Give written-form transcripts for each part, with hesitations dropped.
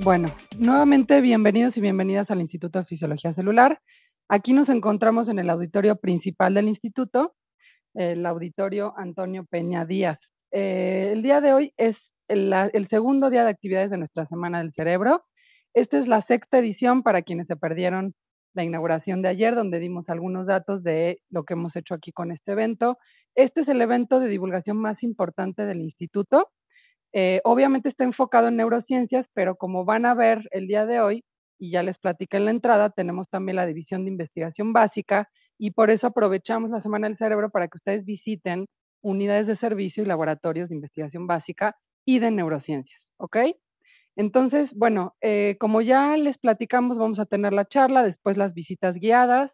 Bueno, nuevamente bienvenidos y bienvenidas al Instituto de Fisiología Celular. Aquí nos encontramos en el auditorio principal del instituto, el auditorio Antonio Peña Díaz. El día de hoy es el segundo día de actividades de nuestra Semana del Cerebro. Esta es la sexta edición para quienes se perdieron la inauguración de ayer, donde dimos algunos datos de lo que hemos hecho aquí con este evento. Este es el evento de divulgación más importante del instituto. Obviamente está enfocado en neurociencias, pero como van a ver el día de hoy, y ya les platiqué en la entrada, tenemos también la división de investigación básica y por eso aprovechamos la Semana del Cerebro para que ustedes visiten unidades de servicio y laboratorios de investigación básica y de neurociencias, ¿ok? Entonces, bueno, como ya les platicamos, vamos a tener la charla, después las visitas guiadas.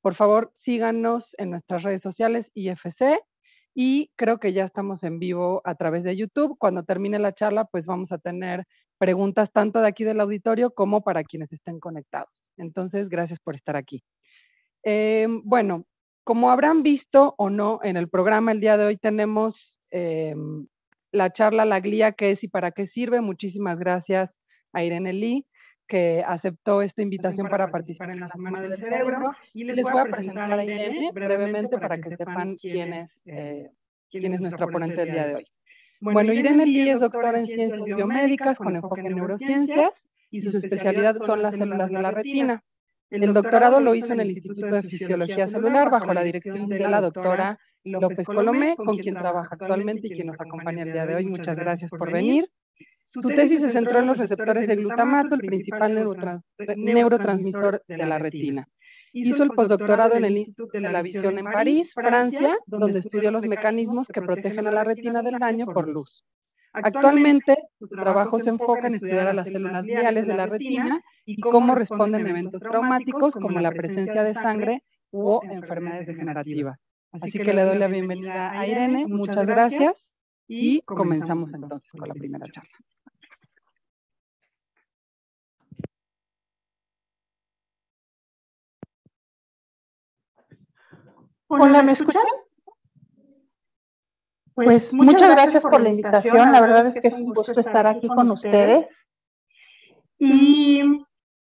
Por favor, síganos en nuestras redes sociales IFC. Y creo que ya estamos en vivo a través de YouTube. Cuando termine la charla, pues vamos a tener preguntas tanto de aquí del auditorio como para quienes estén conectados. Entonces, gracias por estar aquí. Bueno, como habrán visto o no en el programa, el día de hoy tenemos la charla, la guía, qué es y para qué sirve. Muchísimas gracias a Irene Lee, que aceptó esta invitación para participar en la Semana del Cerebro. Y les voy a presentar a Irene brevemente para que sepan quién es nuestra ponente del día de hoy. Bueno, Irene Lee es doctora en ciencias biomédicas con enfoque en neurociencias y su especialidad son las células de la retina. El doctorado lo hizo en el Instituto de Fisiología Celular bajo la dirección de la doctora López Colomé, con quien trabaja actualmente y quien nos acompaña el día de hoy. Muchas gracias por venir. Su tesis se centró en los receptores de glutamato, el principal neurotransmisor de la retina. Hizo el postdoctorado en el Instituto de la Visión en París, Francia, donde estudió los mecanismos que protegen a la retina del daño por luz. Actualmente, su trabajo se enfoca en estudiar a las células gliales de la retina y cómo responden a eventos traumáticos como la presencia de sangre o enfermedades degenerativas. Así que le doy la bienvenida a Irene, muchas gracias y comenzamos entonces con la primera charla. Hola, ¿me escuchan? Pues muchas gracias por la invitación, la verdad es que es un gusto estar aquí con ustedes. Y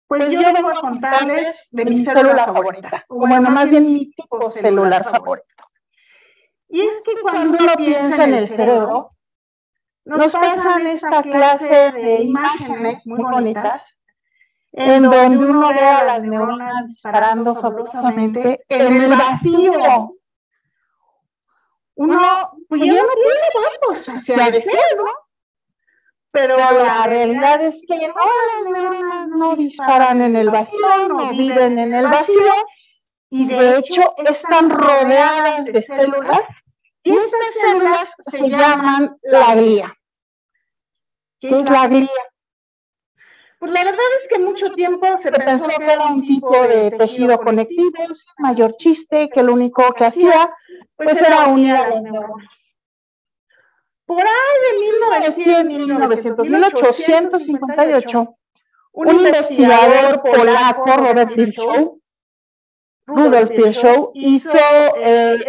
pues yo vengo a contarles de mi célula favorita, bueno, más bien mi tipo celular favorito. Y es que cuando uno piensa en el cerebro, nos pasan esta clase de imágenes muy bonitas, en donde uno ve a las neuronas disparando fabulosamente en el vacío. Uno, pues ya no tiene datos hacia el cielo, pero la realidad es que no, las neuronas no disparan en el vacío, no viven en el vacío, y de hecho están rodeadas de células, y estas células se llaman la glía. ¿Qué es la glía? Pues la verdad es que mucho tiempo se pensó que era un tipo de tejido conectivo, mayor chiste, que lo único que hacía pues era unir a las neuronas. Por ahí de 1858, un investigador polaco, Rudolf Virchow,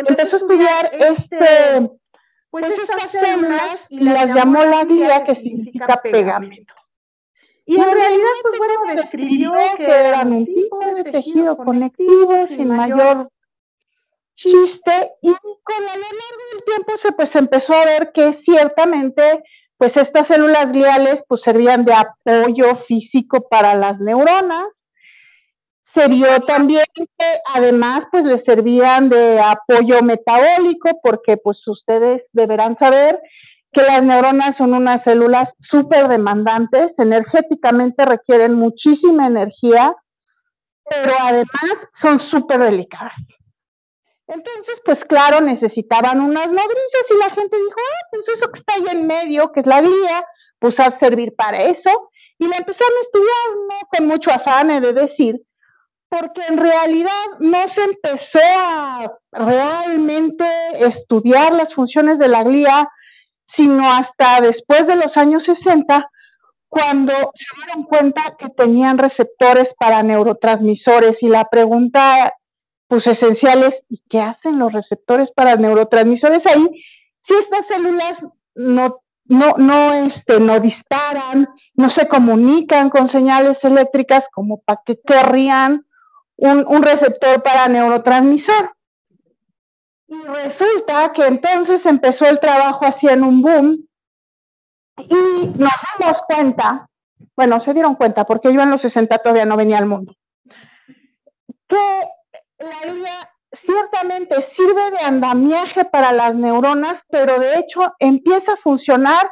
empezó a estudiar estas células y las llamó la glía, que significa pegamento. Y en realidad, pues bueno, describió que eran un tipo de tejido conectivo sin mayor chiste, y con el largo del tiempo se empezó a ver que ciertamente pues estas células gliales pues servían de apoyo físico para las neuronas. Se vio también que además pues les servían de apoyo metabólico, porque pues ustedes deberán saber que las neuronas son unas células súper demandantes, energéticamente requieren muchísima energía, pero además son súper delicadas. Entonces, pues claro, necesitaban unas nodrizas y la gente dijo, pues eso que está ahí en medio, que es la glía, pues ha de servir para eso. Y la empezaron a estudiar, no con mucho afán, he de decir, porque en realidad no se empezó a realmente estudiar las funciones de la glía, sino hasta después de los años 60, cuando se dieron cuenta que tenían receptores para neurotransmisores. Y la pregunta pues esencial es, ¿y qué hacen los receptores para neurotransmisores ahí? Si estas células no no disparan, no se comunican con señales eléctricas, como para que querrían un receptor para neurotransmisor. Y resulta que entonces empezó el trabajo así en un boom, y nos dimos cuenta, bueno, se dieron cuenta, porque yo en los 60 todavía no venía al mundo, que la glia ciertamente sirve de andamiaje para las neuronas, pero de hecho empieza a funcionar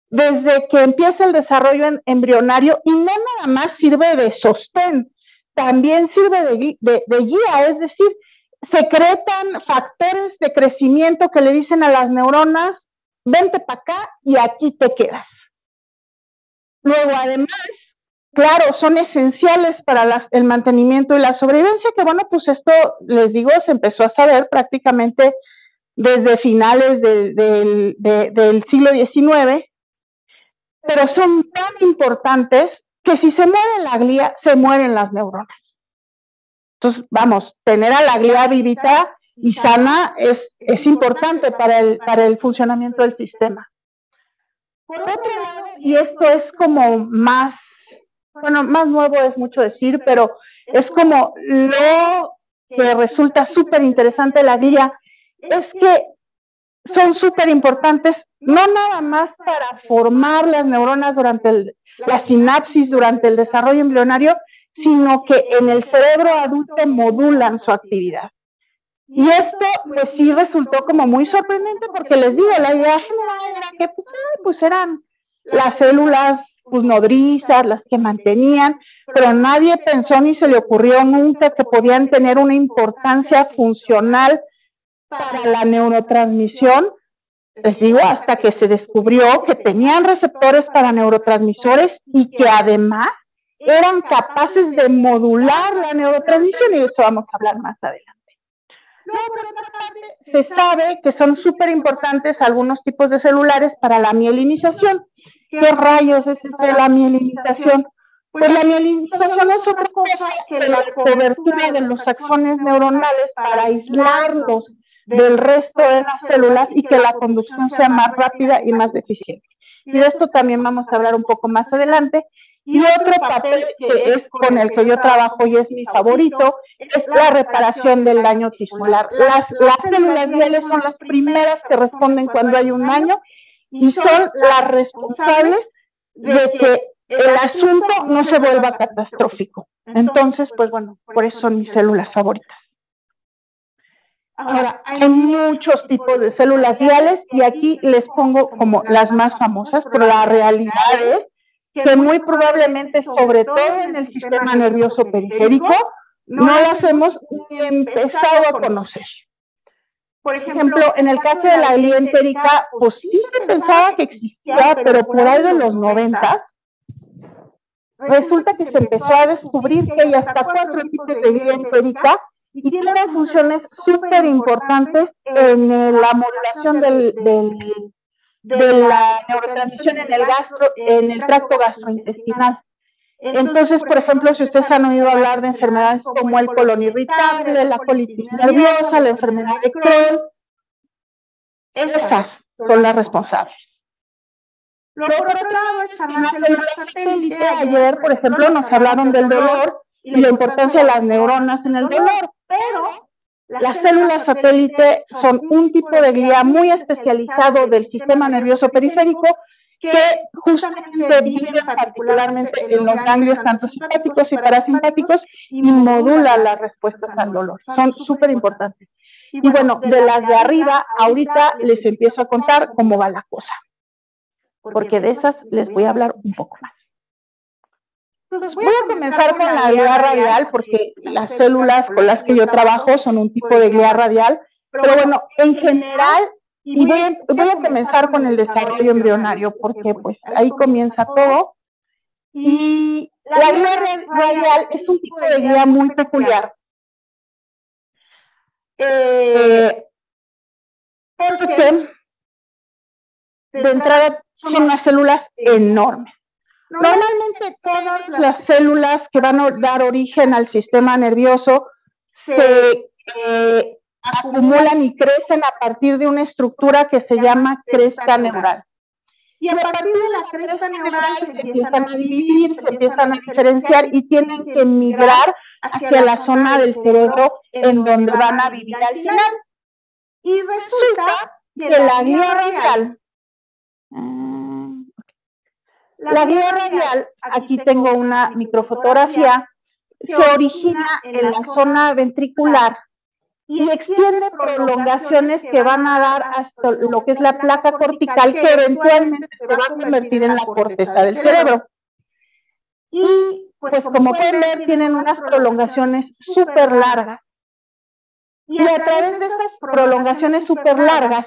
desde que empieza el desarrollo embrionario, y no nada más sirve de sostén, también sirve de guía, es decir, secretan factores de crecimiento que le dicen a las neuronas: vente para acá y aquí te quedas. Luego, además, claro, son esenciales para el mantenimiento y la sobrevivencia, que bueno, pues esto, les digo, se empezó a saber prácticamente desde finales del siglo XIX, pero son tan importantes que si se muere la glía, se mueren las neuronas. Entonces, vamos, tener a la glía vivita y sana es importante para el funcionamiento del sistema. Por otro lado, y esto es como más nuevo es mucho decir, pero es como lo que resulta súper interesante de la glía, es que son súper importantes, no nada más para formar las neuronas durante la sinapsis, durante el desarrollo embrionario, sino que en el cerebro adulto modulan su actividad. Y esto, pues sí resultó como muy sorprendente, porque les digo, la idea general era que pues eran las células nodrizas las que mantenían, pero nadie pensó ni se le ocurrió nunca que podían tener una importancia funcional para la neurotransmisión. Les digo, hasta que se descubrió que tenían receptores para neurotransmisores y que además eran capaces de modular la neurotransmisión, y de eso vamos a hablar más adelante. Luego, por otra parte, se sabe que son súper importantes algunos tipos de celulares para la mielinización. ¿Qué rayos es esto de la mielinización? Pues la mielinización es otra cosa que la cobertura de los axones neuronales para aislarlos del resto de las células y que la conducción sea más rápida y más eficiente. Y de esto también vamos a hablar un poco más adelante. Y otro papel que es con el que yo trabajo y es mi favorito es la reparación del daño tisular. Las células gliales son las primeras que responden cuando hay un daño y son las responsables de que el asunto no se vuelva catastrófico. Entonces, pues bueno, por eso son mis células favoritas. Ahora, hay muchos tipos de células gliales y aquí les pongo como las más famosas, pero la realidad es que muy probablemente, sobre todo en el sistema nervioso periférico, no las hemos ni empezado a conocer. Por ejemplo, en el caso de la glía entérica, pues sí se pensaba que existía, pero por ahí de los 90, resulta que se empezó a descubrir que hay hasta 4 tipos de glía entérica y tienen funciones súper importantes en la modulación de la neurotransmisión en el tracto gastrointestinal. Entonces, por ejemplo, si ustedes han oído hablar de enfermedades como el colon irritable, la colitis nerviosa, la enfermedad de Crohn, esas son las responsables. Luego, por otro lado, están las células satélite. Ayer, por ejemplo, nos hablaron del dolor y la importancia de las neuronas en el dolor, pero las células satélite son un tipo de glía muy especializado del sistema nervioso periférico que justamente viven particularmente en los ganglios tanto simpáticos y parasimpáticos y modulan las respuestas al dolor. Son súper importantes. Y bueno, de las de arriba, ahorita les empiezo a contar cómo va la cosa, porque de esas les voy a hablar un poco más. Entonces, voy a comenzar con la glía radial, porque las células con las que yo trabajo son un tipo de glía radial, pero bueno, en general, y voy a comenzar con el desarrollo embrionario, porque pues ahí comienza todo. Y la glía radial es un tipo de glía muy peculiar, porque de entrada son unas células enormes. Normalmente todas las células que van a dar origen al sistema nervioso se acumulan y crecen a partir de una estructura que se llama cresta neural. Y a partir de la cresta neural se empiezan a dividir, se empiezan a diferenciar y tienen que migrar hacia la zona del cerebro en donde van a vivir al final. Y resulta que la glía radial, aquí tengo una microfotografía, se origina en la zona ventricular y extiende prolongaciones que van a dar hasta lo que es la placa cortical, que eventualmente se va a convertir en la corteza del cerebro. Y pues como pueden ver, tienen unas prolongaciones súper largas. Y a través de esas prolongaciones súper largas,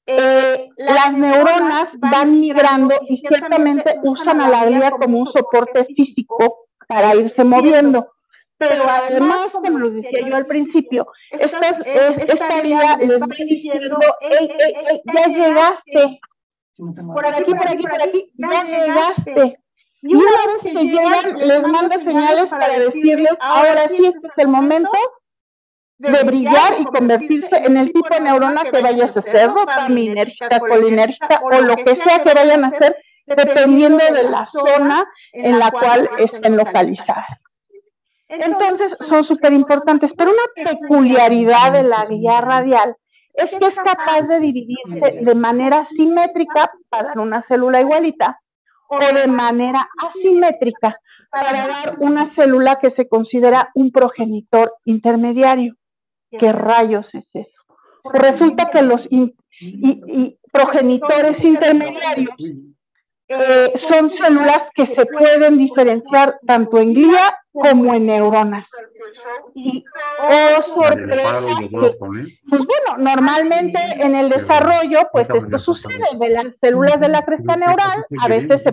las neuronas van migrando y ciertamente usan a la glía como un soporte físico para irse moviendo. Pero además, como les decía yo al principio, esta glía les va diciendo, ya llegaste. Por aquí, ya llegaste. Y una vez que llegan, les manda señales para decirles, ahora sí, este es el momento de brillar y convertirse en el tipo de neurona que vayas a hacer, dopaminérgica, colinérgica o lo que sea que vayan a hacer, dependiendo de la zona en la cual estén localizadas. Entonces, son súper importantes, pero una peculiaridad de la glía radial es que es capaz de dividirse de manera simétrica para dar una célula igualita o de manera asimétrica para dar una célula que se considera un progenitor intermediario. ¿Qué rayos es eso? Resulta que los progenitores intermediarios son células que se pueden diferenciar tanto en glía como en neuronas. Y, sorpresa, pues bueno, normalmente en el desarrollo, pues esto sucede. De las células de la cresta neural, a veces se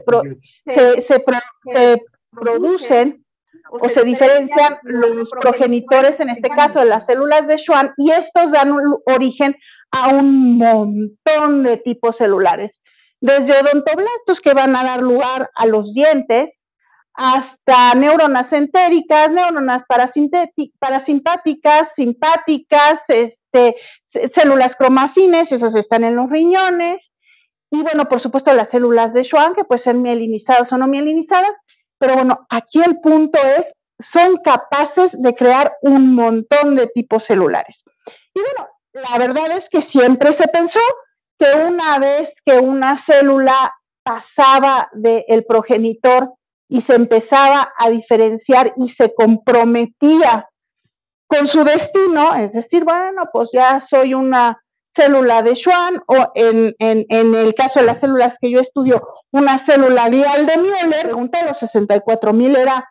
producen o se diferencian los progenitores, en este caso de las células de Schwann, y estos dan origen a un montón de tipos celulares. Desde odontoblastos que van a dar lugar a los dientes, hasta neuronas entéricas, neuronas parasimpáticas, simpáticas, células cromafines, esas están en los riñones, y bueno, por supuesto las células de Schwann, que pueden ser mielinizadas o no mielinizadas, pero bueno, aquí el punto es, son capaces de crear un montón de tipos celulares. Y bueno, la verdad es que siempre se pensó que una vez que una célula pasaba del progenitor y se empezaba a diferenciar y se comprometía con su destino, es decir, bueno, pues ya soy una célula de Schwann, o en el caso de las células que yo estudio, una célula glial de Müller. La pregunta de los 64,000 era,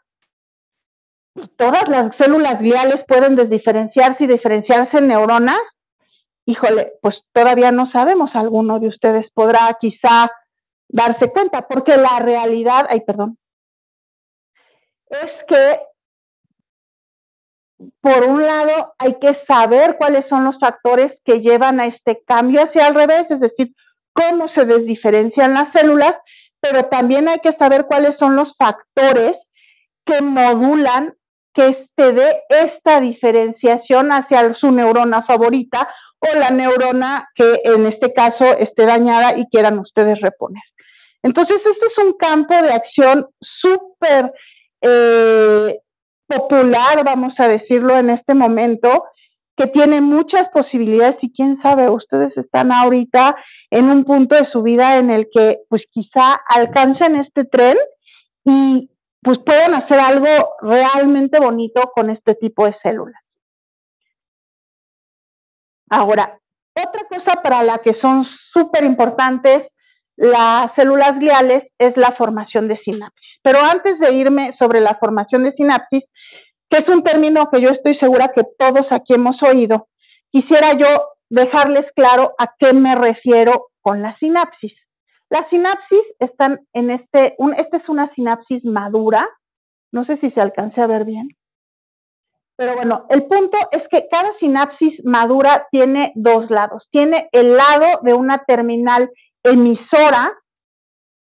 ¿todas las células gliales pueden desdiferenciarse y diferenciarse en neuronas? Híjole, pues todavía no sabemos, alguno de ustedes podrá quizá darse cuenta, porque la realidad, es que por un lado hay que saber cuáles son los factores que llevan a este cambio hacia el revés, es decir, cómo se desdiferencian las células, pero también hay que saber cuáles son los factores que modulan que se dé esta diferenciación hacia su neurona favorita o la neurona que en este caso esté dañada y quieran ustedes reponer. Entonces, este es un campo de acción súper popular, vamos a decirlo en este momento, que tiene muchas posibilidades y quién sabe, ustedes están ahorita en un punto de su vida en el que pues quizá alcancen este tren y pues pueden hacer algo realmente bonito con este tipo de células. Ahora, otra cosa para la que son súper importantes las células gliales es la formación de sinapsis. Pero antes de irme sobre la formación de sinapsis, que es un término que yo estoy segura que todos aquí hemos oído, quisiera yo dejarles claro a qué me refiero con la sinapsis. Las sinapsis están en esta es una sinapsis madura, no sé si se alcance a ver bien, pero bueno, el punto es que cada sinapsis madura tiene dos lados. Tiene el lado de una terminal emisora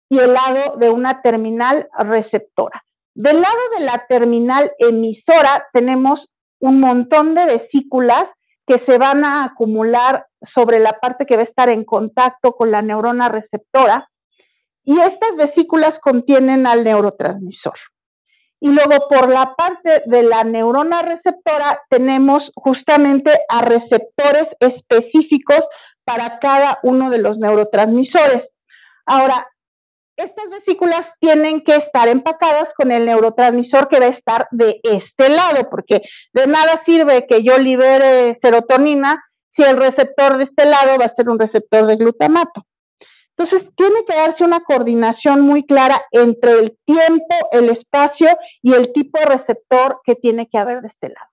y el lado de una terminal receptora. Del lado de la terminal emisora tenemos un montón de vesículas que se van a acumular sobre la parte que va a estar en contacto con la neurona receptora y estas vesículas contienen al neurotransmisor. Y luego por la parte de la neurona receptora tenemos justamente a receptores específicos para cada uno de los neurotransmisores. Ahora, estas vesículas tienen que estar empacadas con el neurotransmisor que va a estar de este lado, porque de nada sirve que yo libere serotonina si el receptor de este lado va a ser un receptor de glutamato. Entonces, tiene que darse una coordinación muy clara entre el tiempo, el espacio y el tipo de receptor que tiene que haber de este lado.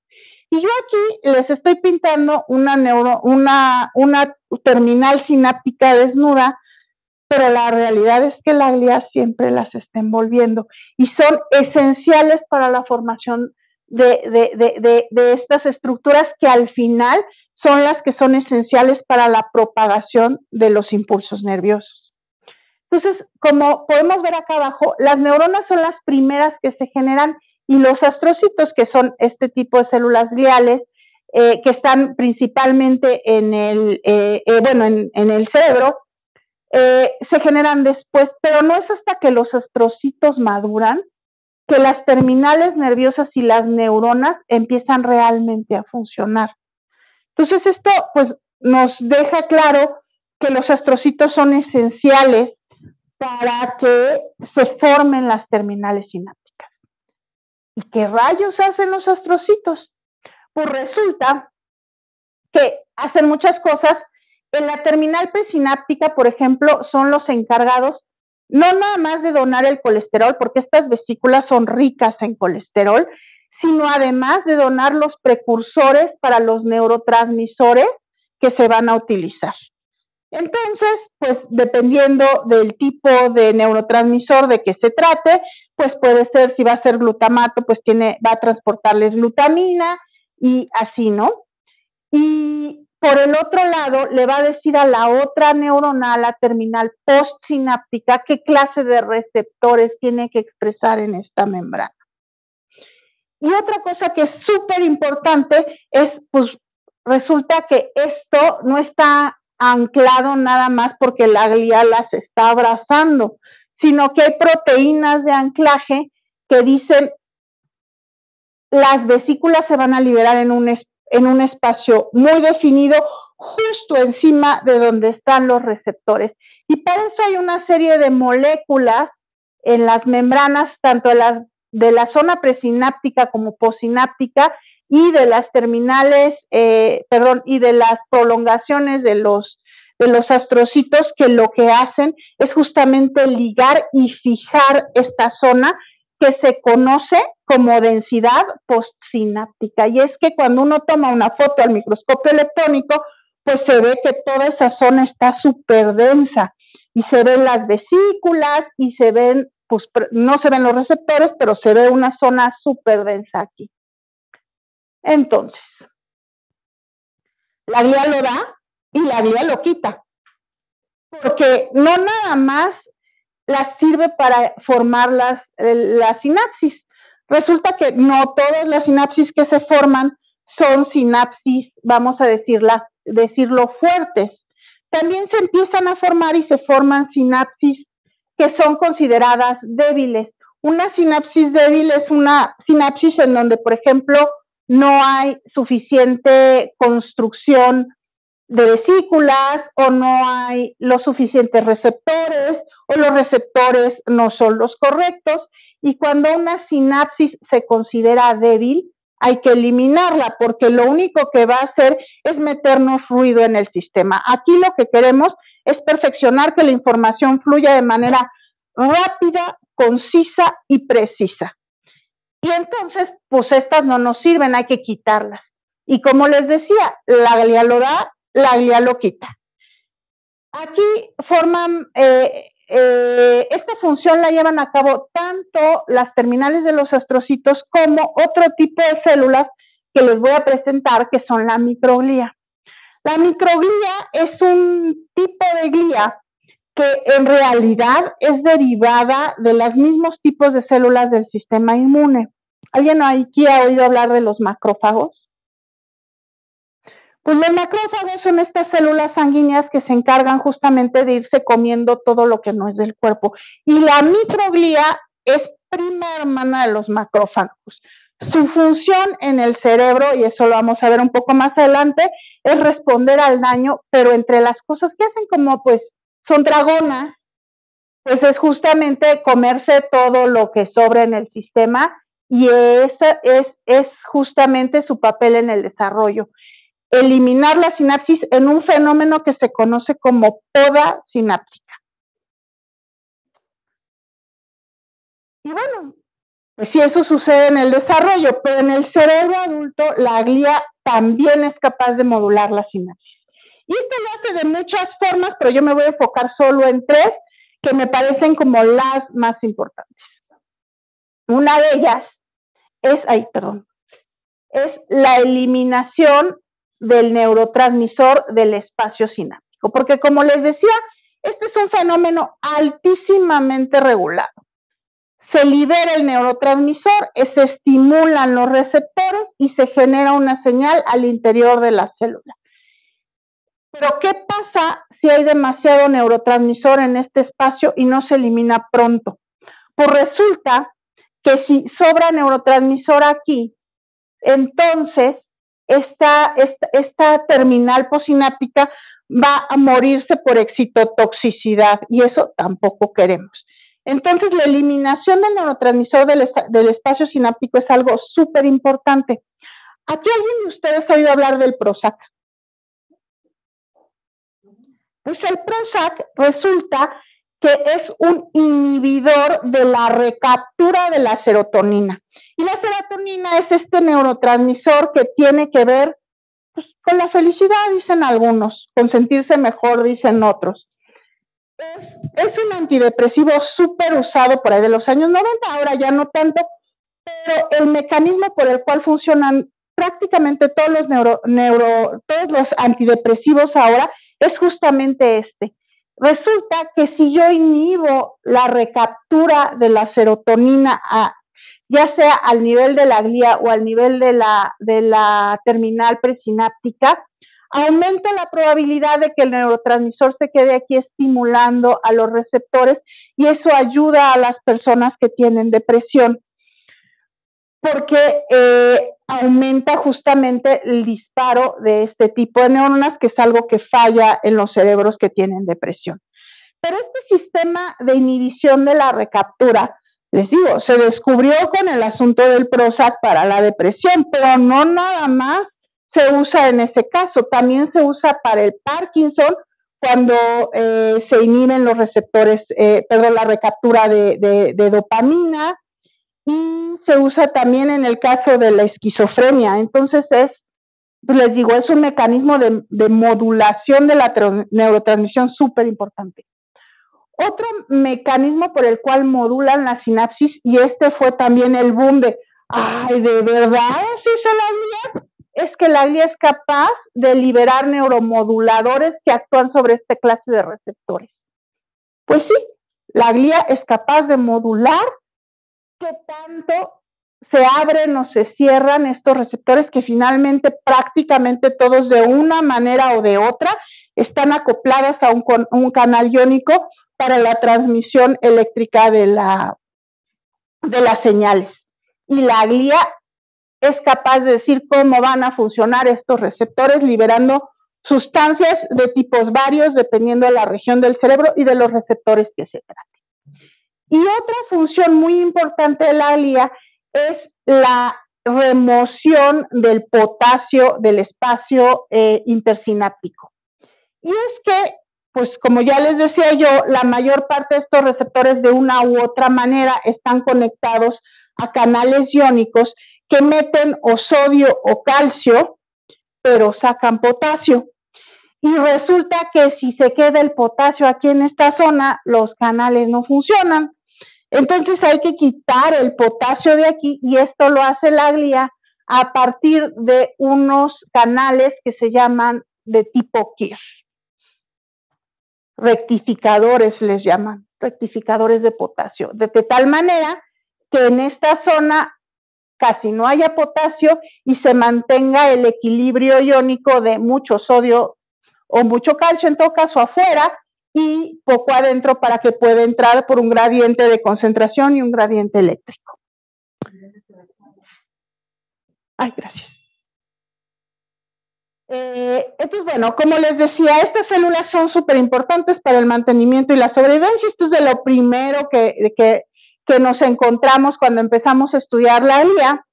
Y yo aquí les estoy pintando una terminal sináptica desnuda, pero la realidad es que la glía siempre las está envolviendo y son esenciales para la formación de estas estructuras que al final son las que son esenciales para la propagación de los impulsos nerviosos. Entonces, como podemos ver acá abajo, las neuronas son las primeras que se generan y los astrocitos, que son este tipo de células gliales, que están principalmente en el cerebro, se generan después, pero no es hasta que los astrocitos maduran que las terminales nerviosas y las neuronas empiezan realmente a funcionar. Entonces esto pues nos deja claro que los astrocitos son esenciales para que se formen las terminales sinápticas. ¿Y qué rayos hacen los astrocitos? Pues resulta que hacen muchas cosas. En la terminal presináptica, por ejemplo, son los encargados no nada más de donar el colesterol, porque estas vesículas son ricas en colesterol, sino además de donar los precursores para los neurotransmisores que se van a utilizar. Entonces, pues dependiendo del tipo de neurotransmisor de que se trate, pues puede ser, si va a ser glutamato, pues va a transportarles glutamina y así, ¿no? Y por el otro lado, le va a decir a la otra neurona, a la terminal postsináptica, qué clase de receptores tiene que expresar en esta membrana. Y otra cosa que es súper importante es, pues, resulta que esto no está anclado nada más porque la glía las está abrazando, sino que hay proteínas de anclaje que dicen las vesículas se van a liberar en un espacio muy definido, justo encima de donde están los receptores. Y para eso hay una serie de moléculas en las membranas, tanto de la zona presináptica como postsináptica, y de las terminales, y de las prolongaciones de los astrocitos, que lo que hacen es justamente ligar y fijar esta zona que se conoce como densidad postsináptica. Y es que cuando uno toma una foto al microscopio electrónico, pues se ve que toda esa zona está súper densa y se ven las vesículas y se ven, pues no se ven los receptores, pero se ve una zona súper densa aquí. Entonces, la glía lo da y la glía lo quita, porque no nada más las sirve para formar la sinapsis. Resulta que no todas las sinapsis que se forman son sinapsis, vamos a decirlo fuertes. También se empiezan a formar y se forman sinapsis que son consideradas débiles. Una sinapsis débil es una sinapsis en donde, por ejemplo, no hay suficiente construcción de vesículas, o no hay los suficientes receptores, o los receptores no son los correctos, y cuando una sinapsis se considera débil, hay que eliminarla, porque lo único que va a hacer es meternos ruido en el sistema. Aquí lo que queremos es perfeccionar que la información fluya de manera rápida, concisa y precisa. Y entonces, pues estas no nos sirven, hay que quitarlas. Y como les decía, la glía lo da, la glía lo quita. Aquí forman, esta función la llevan a cabo tanto las terminales de los astrocitos como otro tipo de células que les voy a presentar, que son la microglía. La microglía es un tipo de glía que en realidad es derivada de los mismos tipos de células del sistema inmune. ¿Alguien aquí ha oído hablar de los macrófagos? Pues los macrófagos son estas células sanguíneas que se encargan justamente de irse comiendo todo lo que no es del cuerpo. Y la microglía es prima hermana de los macrófagos. Su función en el cerebro, y eso lo vamos a ver un poco más adelante, es responder al daño, pero entre las cosas que hacen, como pues son dragonas, pues es justamente comerse todo lo que sobra en el sistema, y ese es justamente su papel en el desarrollo. Eliminar la sinapsis en un fenómeno que se conoce como poda sináptica. Y bueno, pues sí, eso sucede en el desarrollo, pero en el cerebro adulto la glía también es capaz de modular la sinapsis. Y esto lo hace de muchas formas, pero yo me voy a enfocar solo en 3 que me parecen como las más importantes. Una de ellas es la eliminación del neurotransmisor del espacio sináptico, porque como les decía, este es un fenómeno altísimamente regulado. Se libera el neurotransmisor, se estimulan los receptores y se genera una señal al interior de la célula. Pero ¿qué pasa si hay demasiado neurotransmisor en este espacio y no se elimina pronto? Pues resulta que si sobra neurotransmisor aquí, entonces esta terminal postsináptica va a morirse por excitotoxicidad y eso tampoco queremos. Entonces la eliminación del neurotransmisor del espacio sináptico es algo súper importante. ¿Aquí alguien de ustedes ha oído hablar del Prozac? Pues el Prozac resulta que es un inhibidor de la recaptura de la serotonina. Y la serotonina es este neurotransmisor que tiene que ver pues, con la felicidad, dicen algunos, con sentirse mejor, dicen otros. Es un antidepresivo súper usado por ahí de los años 90, ahora ya no tanto, pero el mecanismo por el cual funcionan prácticamente todos los antidepresivos ahora es justamente este. Resulta que si yo inhibo la recaptura de la serotonina, ya sea al nivel de la glía o al nivel de la terminal presináptica, aumenta la probabilidad de que el neurotransmisor se quede aquí estimulando a los receptores y eso ayuda a las personas que tienen depresión porque aumenta justamente el disparo de este tipo de neuronas, que es algo que falla en los cerebros que tienen depresión. Pero este sistema de inhibición de la recaptura, les digo, se descubrió con el asunto del Prozac para la depresión, pero no nada más se usa en ese caso, también se usa para el Parkinson cuando se inhiben los receptores, la recaptura de dopamina, y se usa también en el caso de la esquizofrenia. Entonces les digo, es un mecanismo de modulación de la neurotransmisión súper importante. Otro mecanismo por el cual modulan la sinapsis, y este fue también el boom de, ay, ¿de verdad sí se la glía? Es que la glía es capaz de liberar neuromoduladores que actúan sobre esta clase de receptores. Pues sí, la glía es capaz de modular qué tanto se abren o se cierran estos receptores que finalmente prácticamente todos de una manera o de otra están acoplados a un canal iónico para la transmisión eléctrica de las señales. Y la glía es capaz de decir cómo van a funcionar estos receptores liberando sustancias de tipos varios dependiendo de la región del cerebro y de los receptores que se traten. Y otra función muy importante de la glía es la remoción del potasio del espacio intersináptico. Y es que, pues como ya les decía yo, la mayor parte de estos receptores de una u otra manera están conectados a canales iónicos que meten o sodio o calcio, pero sacan potasio. Y resulta que si se queda el potasio aquí en esta zona, los canales no funcionan. Entonces hay que quitar el potasio de aquí y esto lo hace la glía a partir de unos canales que se llaman de tipo KIR. Rectificadores les llaman, rectificadores de potasio. De tal manera que en esta zona casi no haya potasio y se mantenga el equilibrio iónico de mucho sodio o mucho calcio en todo caso afuera y poco adentro para que pueda entrar por un gradiente de concentración y un gradiente eléctrico. Ay, gracias. Entonces, bueno, como les decía, estas células son súper importantes para el mantenimiento y la sobrevivencia. Esto es de lo primero que nos encontramos cuando empezamos a estudiar la glía.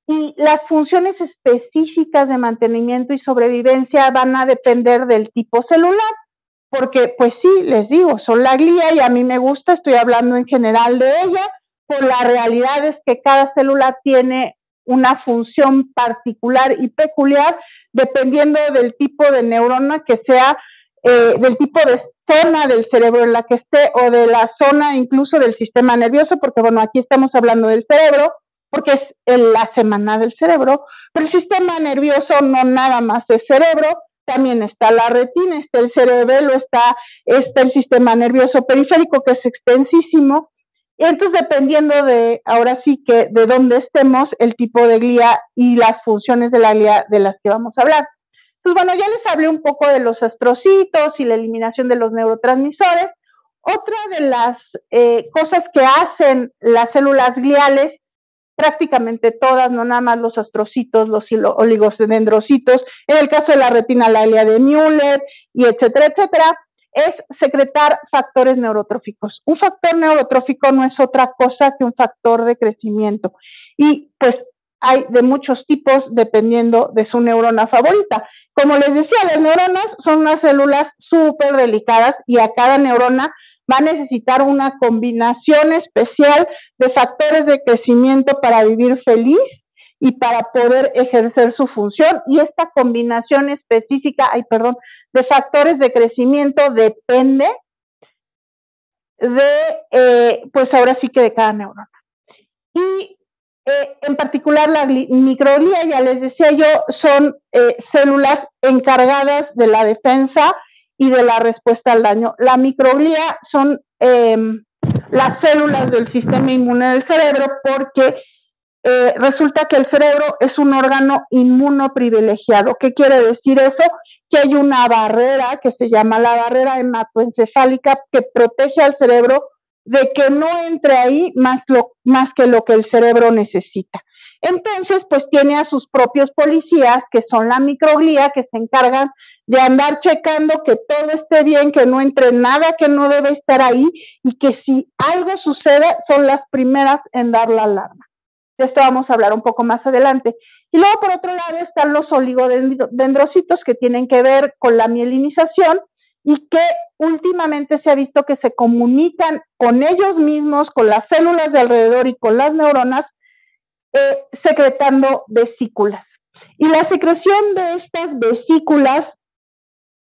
Y las funciones específicas de mantenimiento y sobrevivencia van a depender del tipo celular, porque pues sí, les digo, son la glía y a mí me gusta, estoy hablando en general de ella, pero la realidad es que cada célula tiene una función particular y peculiar dependiendo del tipo de neurona que sea, del tipo de zona del cerebro en la que esté o de la zona incluso del sistema nervioso, porque bueno, aquí estamos hablando del cerebro, porque es la semana del cerebro, pero el sistema nervioso no nada más es cerebro, también está la retina, está el cerebelo, está el sistema nervioso periférico que es extensísimo, y entonces dependiendo de, ahora sí que de dónde estemos, el tipo de glía y las funciones de la glía de las que vamos a hablar. Pues bueno, ya les hablé un poco de los astrocitos y la eliminación de los neurotransmisores. Otra de las cosas que hacen las células gliales, prácticamente todas, no nada más los astrocitos, los oligodendrocitos, en el caso de la retina, la glía de Müller, y etcétera, etcétera, es secretar factores neurotróficos. Un factor neurotrófico no es otra cosa que un factor de crecimiento. Y pues hay de muchos tipos dependiendo de su neurona favorita. Como les decía, las neuronas son unas células súper delicadas y a cada neurona va a necesitar una combinación especial de factores de crecimiento para vivir feliz y para poder ejercer su función. Y esta combinación específica, de factores de crecimiento depende de, pues ahora sí que de cada neurona. Y en particular la microglía, ya les decía yo, son células encargadas de la defensa y de la respuesta al daño. La microglía son las células del sistema inmune del cerebro porque resulta que el cerebro es un órgano inmunoprivilegiado. ¿Qué quiere decir eso? Que hay una barrera que se llama la barrera hematoencefálica que protege al cerebro de que no entre ahí más que lo que el cerebro necesita. Entonces, pues tiene a sus propios policías, que son la microglía, que se encargan de andar checando que todo esté bien, que no entre nada que no debe estar ahí y que si algo sucede son las primeras en dar la alarma. De esto vamos a hablar un poco más adelante. Y luego, por otro lado, están los oligodendrocitos que tienen que ver con la mielinización y que últimamente se ha visto que se comunican con ellos mismos, con las células de alrededor y con las neuronas, secretando vesículas. Y la secreción de estas vesículas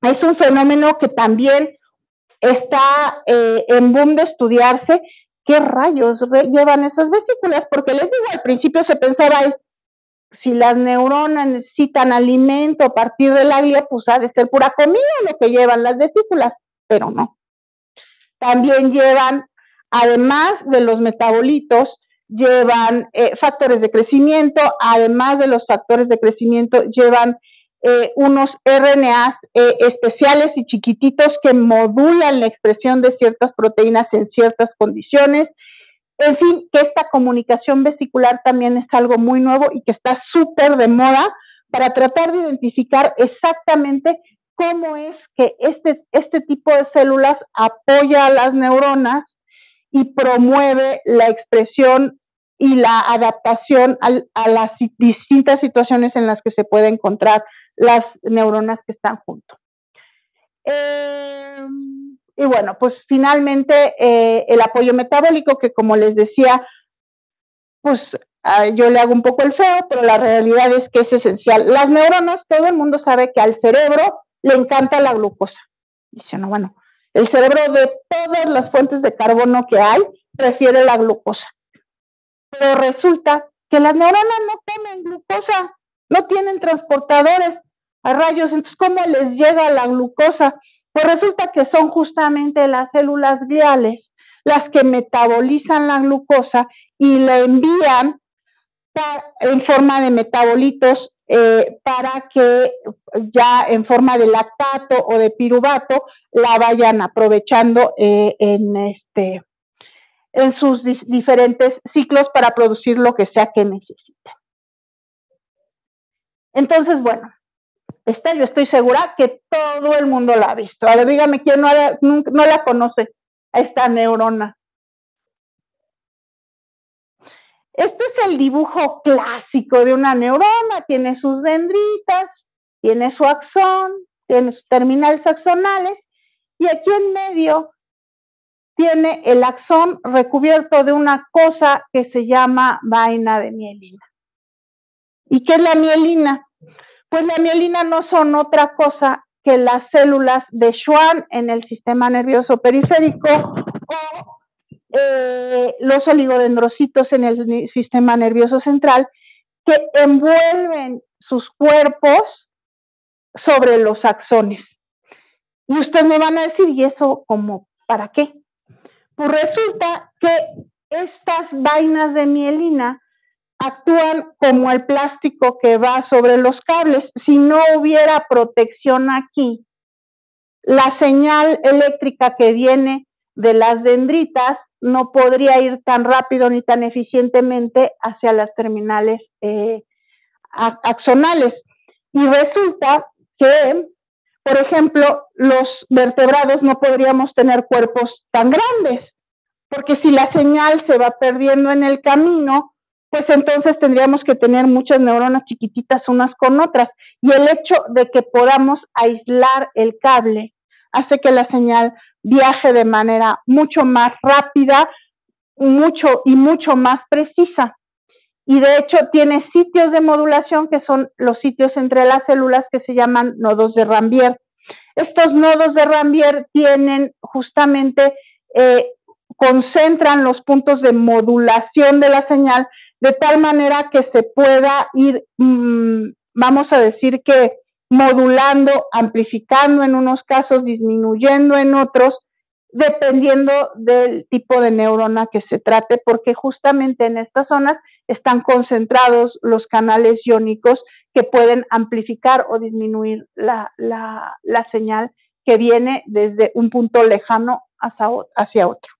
es un fenómeno que también está en boom de estudiarse. ¿Qué rayos llevan esas vesículas? Porque les digo, al principio se pensaba si las neuronas necesitan alimento a partir de la glía, pues ha de ser pura comida lo que llevan las vesículas, pero no. También llevan, además de los metabolitos, llevan factores de crecimiento, además de los factores de crecimiento, llevan unos RNAs especiales y chiquititos que modulan la expresión de ciertas proteínas en ciertas condiciones. En fin, que esta comunicación vesicular también es algo muy nuevo y que está súper de moda para tratar de identificar exactamente cómo es que este tipo de células apoya a las neuronas y promueve la expresión y la adaptación a las distintas situaciones en las que se pueden encontrar las neuronas que están juntos. Y bueno, pues finalmente el apoyo metabólico, que como les decía, pues yo le hago un poco el feo, pero la realidad es que es esencial. Las neuronas, todo el mundo sabe que al cerebro le encanta la glucosa. Dice, no, bueno, el cerebro de todas las fuentes de carbono que hay, prefiere la glucosa. Pero resulta que las neuronas no toman glucosa, no tienen transportadores a rayos, entonces ¿cómo les llega la glucosa? Pues resulta que son justamente las células gliales las que metabolizan la glucosa y la envían en forma de metabolitos para que ya en forma de lactato o de piruvato la vayan aprovechando en sus diferentes ciclos para producir lo que sea que necesiten. Entonces, bueno, yo estoy segura que todo el mundo la ha visto. A ver, dígame quién no la conoce a esta neurona. Este es el dibujo clásico de una neurona, tiene sus dendritas, tiene su axón, tiene sus terminales axonales, y aquí en medio tiene el axón recubierto de una cosa que se llama vaina de mielina. ¿Y qué es la mielina? Pues la mielina no son otra cosa que las células de Schwann en el sistema nervioso periférico o los oligodendrocitos en el sistema nervioso central que envuelven sus cuerpos sobre los axones. Y ustedes me van a decir, ¿y eso como para qué? Pues resulta que estas vainas de mielina actúan como el plástico que va sobre los cables. Si no hubiera protección aquí, la señal eléctrica que viene de las dendritas no podría ir tan rápido ni tan eficientemente hacia las terminales axonales. Y resulta que, por ejemplo, los vertebrados no podríamos tener cuerpos tan grandes, porque si la señal se va perdiendo en el camino, pues entonces tendríamos que tener muchas neuronas chiquititas unas con otras. Y el hecho de que podamos aislar el cable hace que la señal viaje de manera mucho más rápida, mucho más precisa. Y de hecho tiene sitios de modulación que son los sitios entre las células que se llaman nodos de Rambier. Estos nodos de Rambier tienen justamente, concentran los puntos de modulación de la señal de tal manera que se pueda ir, vamos a decir que modulando, amplificando en unos casos, disminuyendo en otros, dependiendo del tipo de neurona que se trate, porque justamente en estas zonas están concentrados los canales iónicos que pueden amplificar o disminuir la señal que viene desde un punto lejano hacia otro.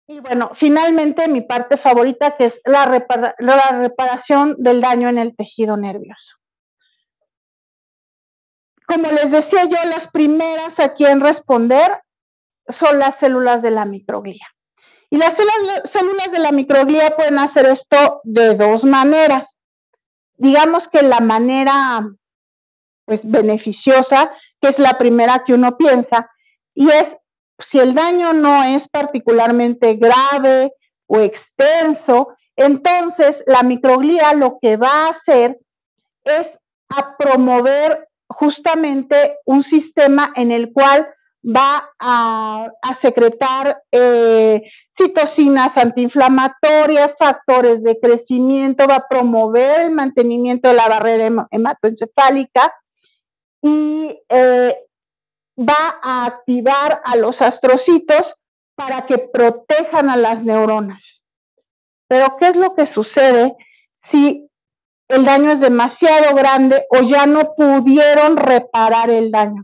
Y bueno, finalmente mi parte favorita, que es la reparación del daño en el tejido nervioso. Como les decía yo, las primeras aquí en responder son las células de la microglía. Y las células de la microglía pueden hacer esto de dos maneras. Digamos que la manera pues beneficiosa, que es la primera que uno piensa, y es si el daño no es particularmente grave o extenso, entonces la microglía lo que va a hacer es a promover justamente un sistema en el cual va a secretar citocinas antiinflamatorias, factores de crecimiento, va a promover el mantenimiento de la barrera hematoencefálica y va a activar a los astrocitos para que protejan a las neuronas. Pero ¿qué es lo que sucede si el daño es demasiado grande o ya no pudieron reparar el daño?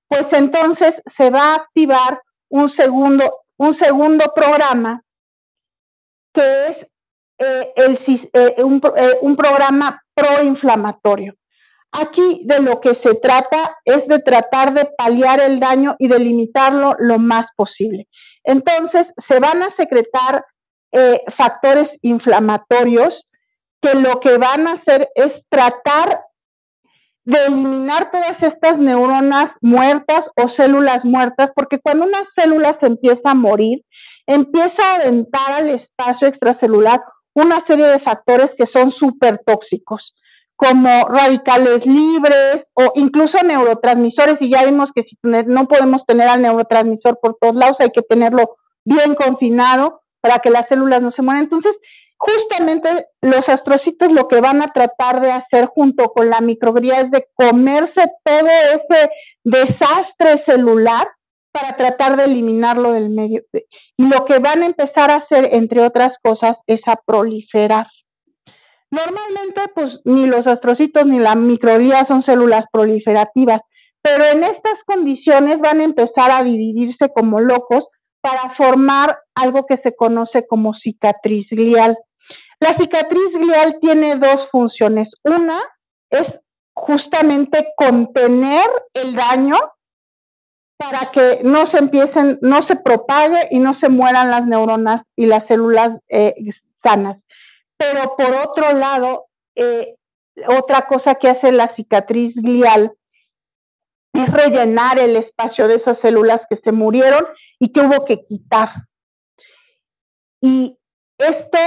Pues entonces se va a activar un segundo programa que es un programa proinflamatorio. Aquí de lo que se trata es de tratar de paliar el daño y de limitarlo lo más posible. Entonces se van a secretar factores inflamatorios que lo que van a hacer es tratar de eliminar todas estas neuronas muertas o células muertas, porque cuando una célula se empieza a morir, empieza a aventar al espacio extracelular una serie de factores que son súper tóxicos, como radicales libres o incluso neurotransmisores, y ya vimos que si no podemos tener al neurotransmisor por todos lados, hay que tenerlo bien confinado para que las células no se mueran. Entonces, justamente los astrocitos lo que van a tratar de hacer junto con la microglía es de comerse todo ese desastre celular para tratar de eliminarlo del medio. Y lo que van a empezar a hacer, entre otras cosas, es a proliferar. Normalmente, pues, ni los astrocitos ni la microglía son células proliferativas, pero en estas condiciones van a empezar a dividirse como locos para formar algo que se conoce como cicatriz glial. La cicatriz glial tiene dos funciones. Una es justamente contener el daño para que no se propague y no se mueran las neuronas y las células sanas. Pero por otro lado, otra cosa que hace la cicatriz glial es rellenar el espacio de esas células que se murieron y que hubo que quitar. Y esto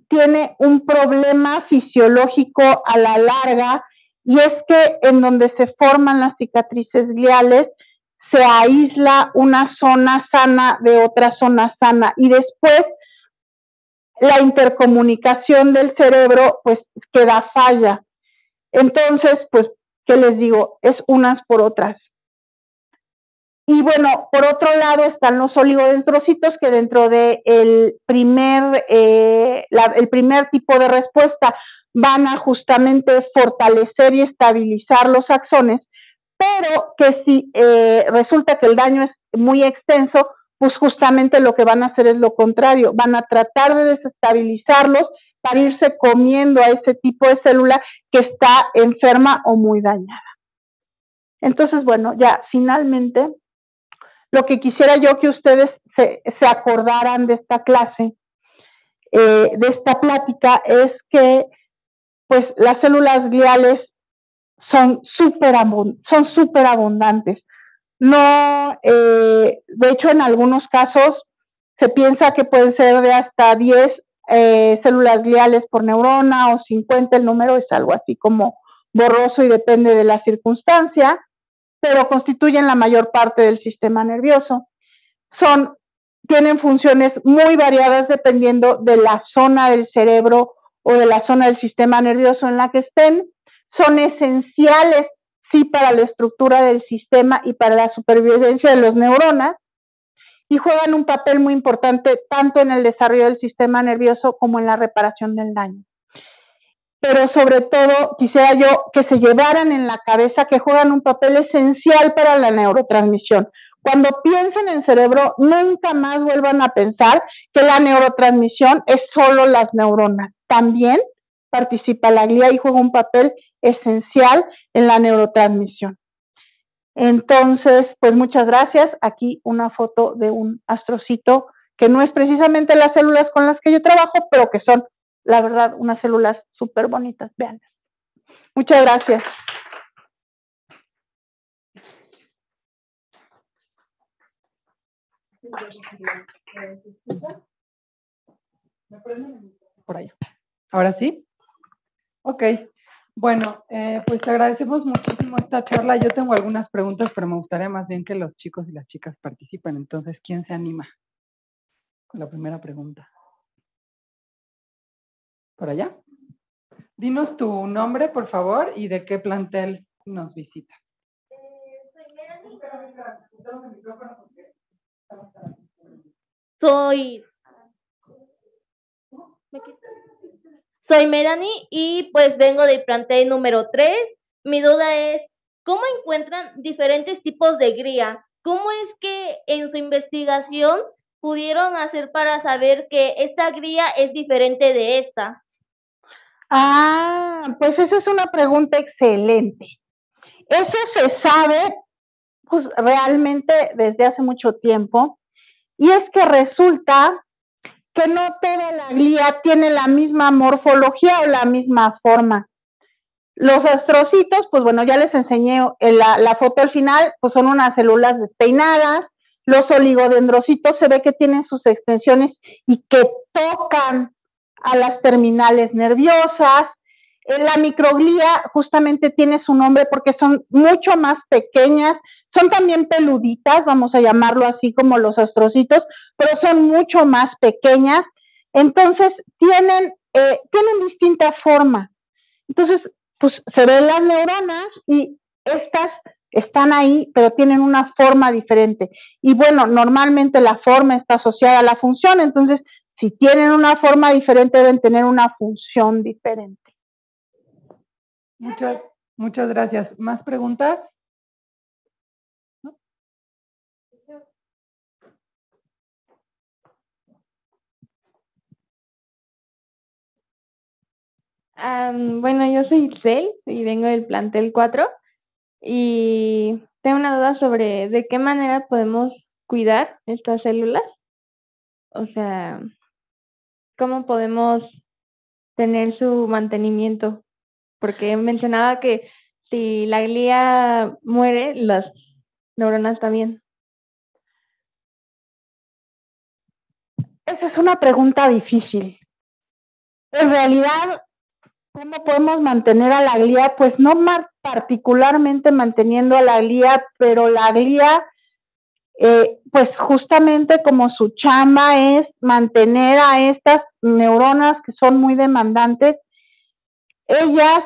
tiene un problema fisiológico a la larga, y es que en donde se forman las cicatrices gliales, se aísla una zona sana de otra zona sana, y después la intercomunicación del cerebro pues queda falla. Entonces, pues, ¿qué les digo? Es unas por otras. Y bueno, por otro lado están los oligodendrocitos, que dentro de el primer tipo de respuesta van a justamente fortalecer y estabilizar los axones, pero que si resulta que el daño es muy extenso, pues justamente lo que van a hacer es lo contrario, van a tratar de desestabilizarlos para irse comiendo a ese tipo de célula que está enferma o muy dañada. Entonces, bueno, ya finalmente, lo que quisiera yo que ustedes se acordaran de esta clase, de esta plática, es que pues las células gliales son súper abundantes. No, de hecho, en algunos casos se piensa que pueden ser de hasta 10 células gliales por neurona o 50, el número es algo así como borroso y depende de la circunstancia, pero constituyen la mayor parte del sistema nervioso. Tienen funciones muy variadas dependiendo de la zona del cerebro o de la zona del sistema nervioso en la que estén. Son esenciales, sí, para la estructura del sistema y para la supervivencia de las neuronas, y juegan un papel muy importante tanto en el desarrollo del sistema nervioso como en la reparación del daño. Pero sobre todo quisiera yo que se llevaran en la cabeza que juegan un papel esencial para la neurotransmisión. Cuando piensen en cerebro, nunca más vuelvan a pensar que la neurotransmisión es solo las neuronas. También participa la glía y juega un papel esencial en la neurotransmisión. Entonces, pues muchas gracias. Aquí una foto de un astrocito que no es precisamente las células con las que yo trabajo, pero que son, la verdad, unas células súper bonitas. Vean. Muchas gracias. Por ahí. ¿Ahora sí? Ok. Bueno, pues te agradecemos muchísimo esta charla. Yo tengo algunas preguntas, pero me gustaría más bien que los chicos y las chicas participen. Entonces, ¿quién se anima con la primera pregunta? ¿Por allá? Dinos tu nombre, por favor, y de qué plantel nos visitas. Soy Melanie y pues vengo del plantel número 3. Mi duda es, ¿cómo encuentran diferentes tipos de gría? ¿Cómo es que en su investigación pudieron hacer para saber que esta gría es diferente de esta? Pues esa es una pregunta excelente. Eso se sabe pues realmente desde hace mucho tiempo, y es que resulta que no toda la glía tiene la misma morfología o la misma forma. Los astrocitos, pues bueno, ya les enseñé la foto al final, pues son unas células despeinadas. Los oligodendrocitos se ve que tienen sus extensiones y que tocan a las terminales nerviosas. La microglía justamente tiene su nombre porque son mucho más pequeñas, son también peluditas, vamos a llamarlo así como los astrocitos, pero son mucho más pequeñas. Entonces tienen distinta forma. Entonces, pues se ven las neuronas y estas están ahí, pero tienen una forma diferente. Y bueno, normalmente la forma está asociada a la función, entonces, si tienen una forma diferente, deben tener una función diferente. Muchas gracias. ¿Más preguntas? Bueno, yo soy Itzel y vengo del plantel 4 y tengo una duda sobre de qué manera podemos cuidar estas células. O sea, ¿cómo podemos tener su mantenimiento? Porque mencionaba que si la glía muere, las neuronas también. Esa es una pregunta difícil. En realidad, ¿cómo podemos mantener a la glía? Pues no más particularmente manteniendo a la glía, pero la glía, pues justamente como su chamba es mantener a estas neuronas que son muy demandantes, ellas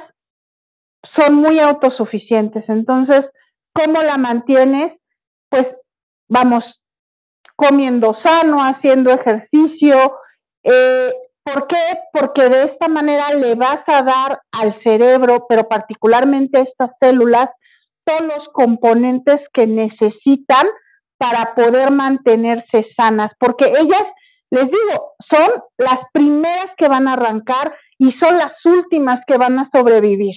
son muy autosuficientes. Entonces, ¿cómo la mantienes? Pues vamos, comiendo sano, haciendo ejercicio. ¿Por qué? Porque de esta manera le vas a dar al cerebro, pero particularmente a estas células, todos los componentes que necesitan para poder mantenerse sanas, porque ellas, les digo, son las primeras que van a arrancar y son las últimas que van a sobrevivir.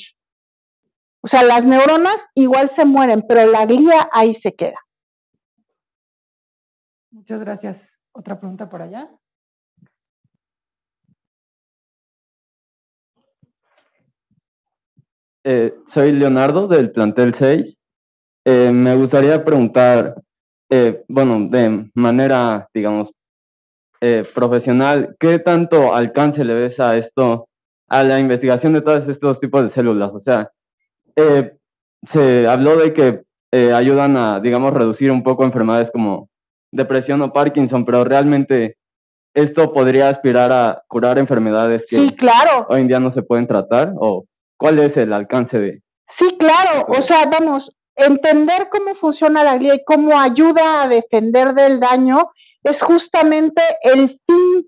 O sea, las neuronas igual se mueren, pero la glía ahí se queda. Muchas gracias. ¿Otra pregunta por allá? Soy Leonardo del plantel 6. Me gustaría preguntar, bueno, de manera, digamos, profesional, ¿qué tanto alcance le ves a esto, a la investigación de todos estos tipos de células? O sea, se habló de que ayudan a, digamos, reducir un poco enfermedades como depresión o Parkinson, pero realmente esto podría aspirar a curar enfermedades que sí, claro, hoy en día no se pueden tratar, o ¿cuál es el alcance de? Sí, claro, o sea, vamos, entender cómo funciona la glía y cómo ayuda a defender del daño es justamente el fin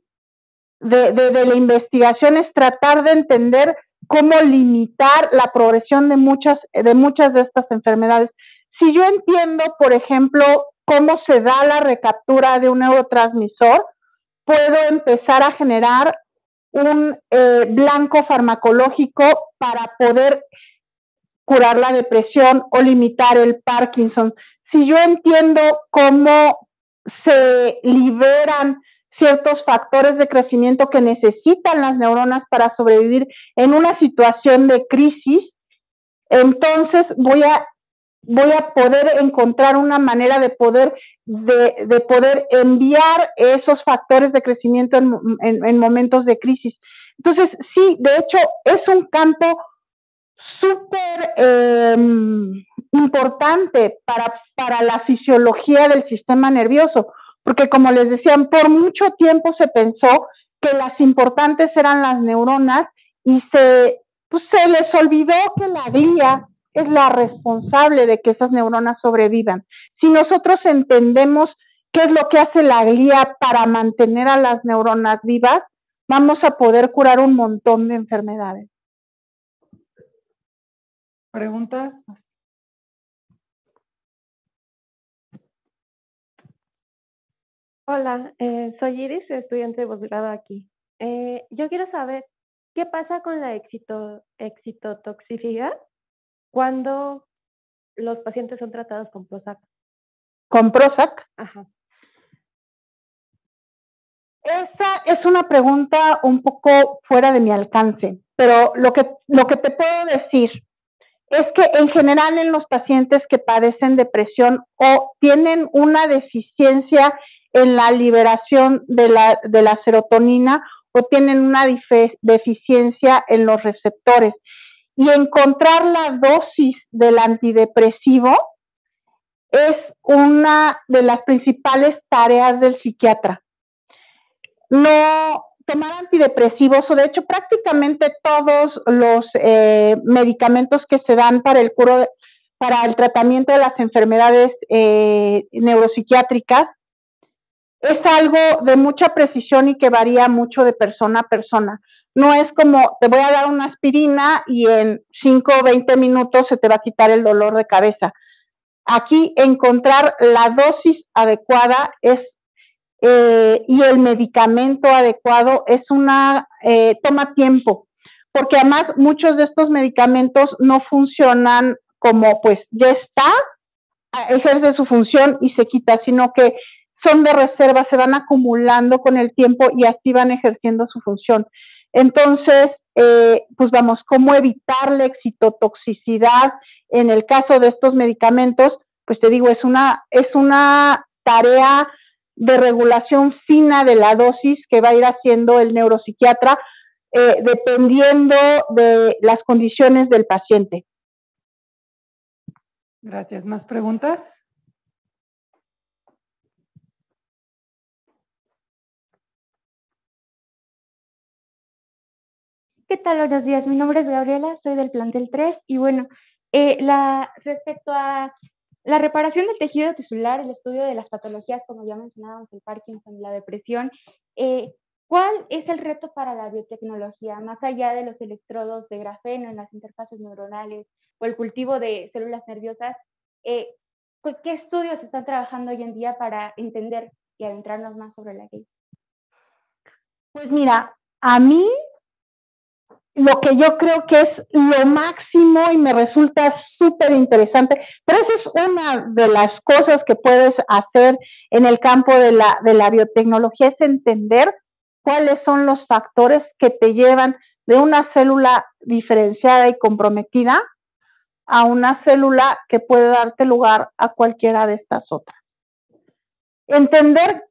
de la investigación, es tratar de entender cómo limitar la progresión de muchas de estas enfermedades. Si yo entiendo, por ejemplo, cómo se da la recaptura de un neurotransmisor, puedo empezar a generar un blanco farmacológico para poder curar la depresión o limitar el Parkinson. Si yo entiendo cómo se liberan ciertos factores de crecimiento que necesitan las neuronas para sobrevivir en una situación de crisis, entonces voy a poder encontrar una manera de poder enviar esos factores de crecimiento en momentos de crisis. Entonces, sí, de hecho, es un campo súper importante para la fisiología del sistema nervioso, porque como les decían, por mucho tiempo se pensó que las importantes eran las neuronas y se les olvidó que la glía es la responsable de que esas neuronas sobrevivan. Si nosotros entendemos qué es lo que hace la glía para mantener a las neuronas vivas, vamos a poder curar un montón de enfermedades. ¿Preguntas? Hola, soy Iris, estudiante de posgrado aquí. Yo quiero saber qué pasa con la excitotoxicidad cuando los pacientes son tratados con Prozac. ¿Con Prozac? Ajá. Esa es una pregunta un poco fuera de mi alcance, pero lo que te puedo decir es que en general en los pacientes que padecen depresión o tienen una deficiencia en la liberación de la serotonina o tienen una deficiencia en los receptores, y encontrar la dosis del antidepresivo es una de las principales tareas del psiquiatra. No tomar antidepresivos, o de hecho prácticamente todos los medicamentos que se dan para para el tratamiento de las enfermedades neuropsiquiátricas, es algo de mucha precisión y que varía mucho de persona a persona. No es como te voy a dar una aspirina y en 5 o 20 minutos se te va a quitar el dolor de cabeza. Aquí encontrar la dosis adecuada y el medicamento adecuado toma tiempo, porque además muchos de estos medicamentos no funcionan como pues ya está, ejerce su función y se quita, sino que son de reserva, se van acumulando con el tiempo y así van ejerciendo su función. Entonces, pues vamos, ¿cómo evitar la excitotoxicidad? En el caso de estos medicamentos, pues te digo, es una tarea de regulación fina de la dosis que va a ir haciendo el neuropsiquiatra, dependiendo de las condiciones del paciente. Gracias. ¿Más preguntas? ¿Qué tal? Buenos días. Mi nombre es Gabriela, soy del plantel 3 y bueno, respecto a la reparación del tejido tisular, el estudio de las patologías, como ya mencionábamos, el Parkinson y la depresión, ¿cuál es el reto para la biotecnología, más allá de los electrodos de grafeno en las interfaces neuronales o el cultivo de células nerviosas? ¿Qué estudios están trabajando hoy en día para entender y adentrarnos más sobre la ley? Pues mira, a mí lo que yo creo que es lo máximo y me resulta súper interesante, pero esa es una de las cosas que puedes hacer en el campo de la biotecnología, es entender cuáles son los factores que te llevan de una célula diferenciada y comprometida a una célula que puede darte lugar a cualquiera de estas otras. Entender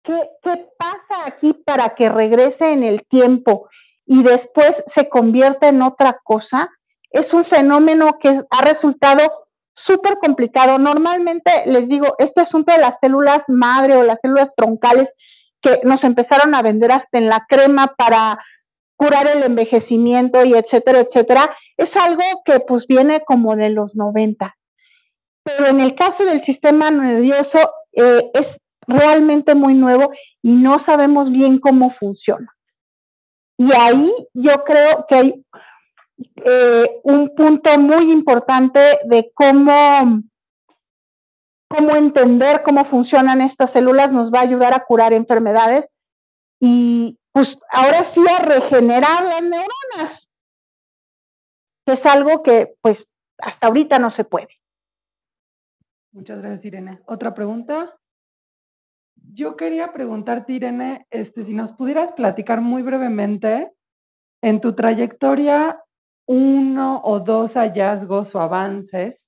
qué pasa aquí para que regrese en el tiempo y después se convierte en otra cosa, es un fenómeno que ha resultado súper complicado. Normalmente, les digo, este asunto de las células madre o las células troncales que nos empezaron a vender hasta en la crema para curar el envejecimiento y etcétera, etcétera, es algo que pues viene como de los 90. Pero en el caso del sistema nervioso es realmente muy nuevo y no sabemos bien cómo funciona. Y ahí yo creo que hay un punto muy importante de cómo entender cómo funcionan estas células nos va a ayudar a curar enfermedades y pues ahora sí a regenerar las neuronas, que es algo que pues hasta ahorita no se puede. Muchas gracias, Irene. ¿Otra pregunta? Yo quería preguntarte, Irene, si nos pudieras platicar muy brevemente en tu trayectoria 1 o 2 hallazgos o avances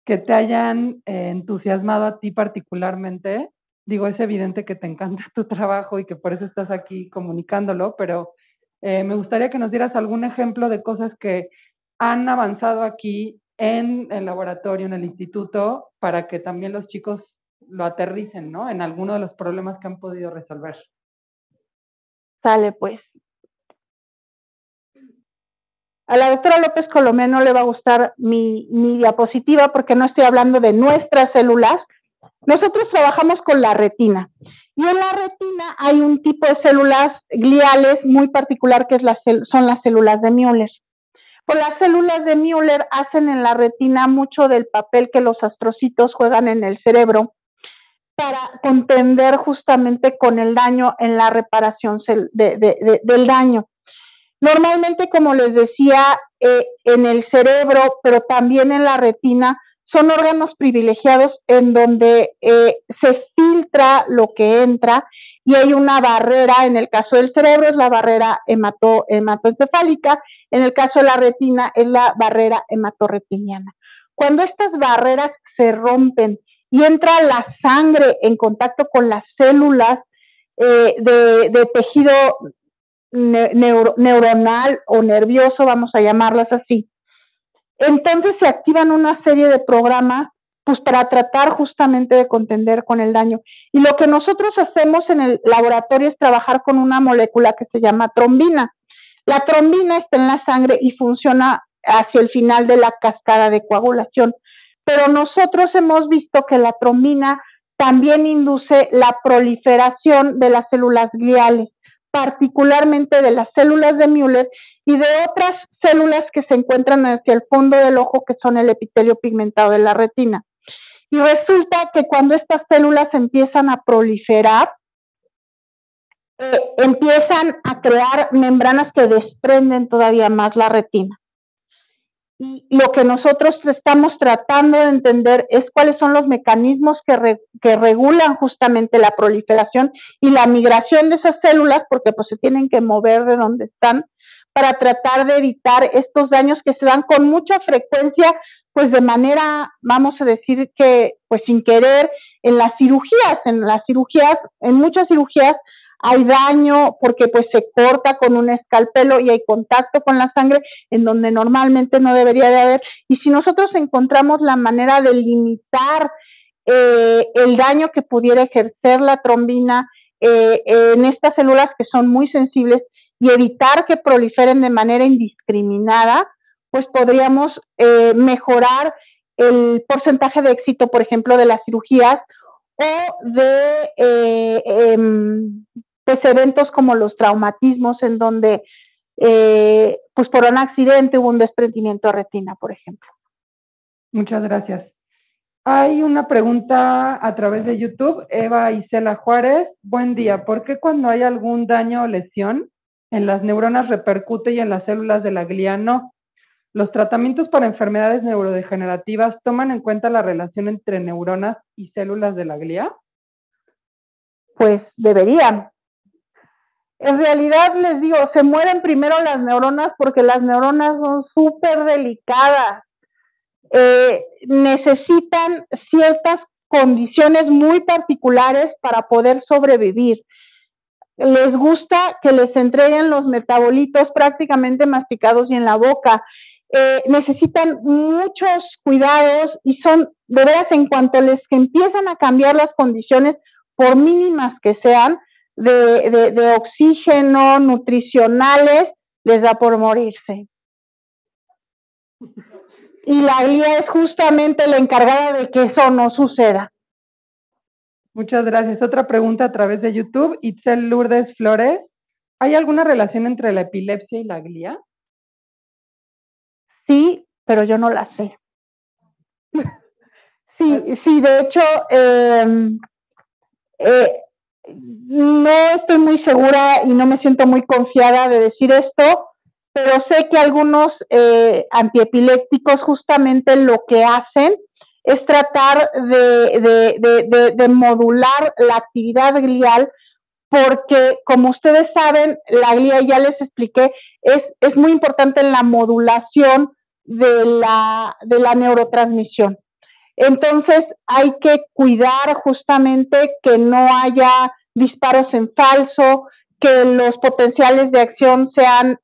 que te hayan entusiasmado a ti particularmente. Digo, es evidente que te encanta tu trabajo y que por eso estás aquí comunicándolo, pero me gustaría que nos dieras algún ejemplo de cosas que han avanzado aquí en el laboratorio, en el instituto, para que también los chicos lo aterricen, ¿no? En alguno de los problemas que han podido resolver. Sale, pues. A la doctora López Colomé no le va a gustar mi diapositiva porque no estoy hablando de nuestras células. Nosotros trabajamos con la retina. Y en la retina hay un tipo de células gliales muy particular que son las células de Müller. Pues las células de Müller hacen en la retina mucho del papel que los astrocitos juegan en el cerebro para contender justamente con el daño en la reparación del daño. Normalmente, como les decía, en el cerebro, pero también en la retina, son órganos privilegiados en donde se filtra lo que entra y hay una barrera. En el caso del cerebro es la barrera hematoencefálica, en el caso de la retina es la barrera hematorretiniana. Cuando estas barreras se rompen y entra la sangre en contacto con las células de tejido neuronal o nervioso, vamos a llamarlas así, entonces se activan una serie de programas pues para tratar justamente de contender con el daño. Y lo que nosotros hacemos en el laboratorio es trabajar con una molécula que se llama trombina. La trombina está en la sangre y funciona hacia el final de la cascada de coagulación. Pero nosotros hemos visto que la trombina también induce la proliferación de las células gliales, particularmente de las células de Müller y de otras células que se encuentran hacia el fondo del ojo, que son el epitelio pigmentado de la retina. Y resulta que cuando estas células empiezan a proliferar, empiezan a crear membranas que desprenden todavía más la retina. Y lo que nosotros estamos tratando de entender es cuáles son los mecanismos que regulan justamente la proliferación y la migración de esas células, porque pues se tienen que mover de donde están, para tratar de evitar estos daños que se dan con mucha frecuencia, pues de manera, vamos a decir que, pues sin querer, en muchas cirugías hay daño porque pues se corta con un escalpelo y hay contacto con la sangre en donde normalmente no debería de haber. Y si nosotros encontramos la manera de limitar el daño que pudiera ejercer la trombina en estas células que son muy sensibles y evitar que proliferen de manera indiscriminada, pues podríamos mejorar el porcentaje de éxito, por ejemplo, de las cirugías o de pues eventos como los traumatismos en donde pues por un accidente hubo un desprendimiento de retina, por ejemplo. Muchas gracias. Hay una pregunta a través de YouTube, Eva Isela Juárez. Buen día, ¿por qué cuando hay algún daño o lesión en las neuronas repercute y en las células de la glía no? ¿Los tratamientos para enfermedades neurodegenerativas toman en cuenta la relación entre neuronas y células de la glía? Pues deberían. En realidad, les digo, se mueren primero las neuronas porque las neuronas son súper delicadas. Necesitan ciertas condiciones muy particulares para poder sobrevivir. Les gusta que les entreguen los metabolitos prácticamente masticados y en la boca. Necesitan muchos cuidados y son, de veras, en cuanto les empiezan a cambiar las condiciones, por mínimas que sean, de oxígeno, nutricionales, les da por morirse. Y la glía es justamente la encargada de que eso no suceda. Muchas gracias. Otra pregunta a través de YouTube, Itzel Lourdes Flores. ¿Hay alguna relación entre la epilepsia y la glía? Sí, pero yo no la sé. Sí, de hecho, no estoy muy segura y no me siento muy confiada de decir esto, pero sé que algunos antiepilépticos justamente lo que hacen es tratar de modular la actividad glial, porque como ustedes saben, la glía, ya les expliqué, es muy importante en la modulación de la neurotransmisión. Entonces hay que cuidar justamente que no haya disparos en falso, que los potenciales de acción sean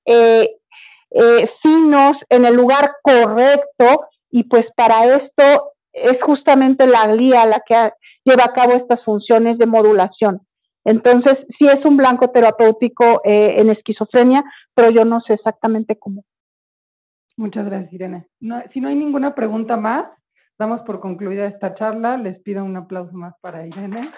finos en el lugar correcto, y pues para esto es justamente la glía la que lleva a cabo estas funciones de modulación. Entonces sí es un blanco terapéutico en esquizofrenia, pero yo no sé exactamente cómo. Muchas gracias, Irene. Si no hay ninguna pregunta más, damos por concluida esta charla. Les pido un aplauso más para Irene.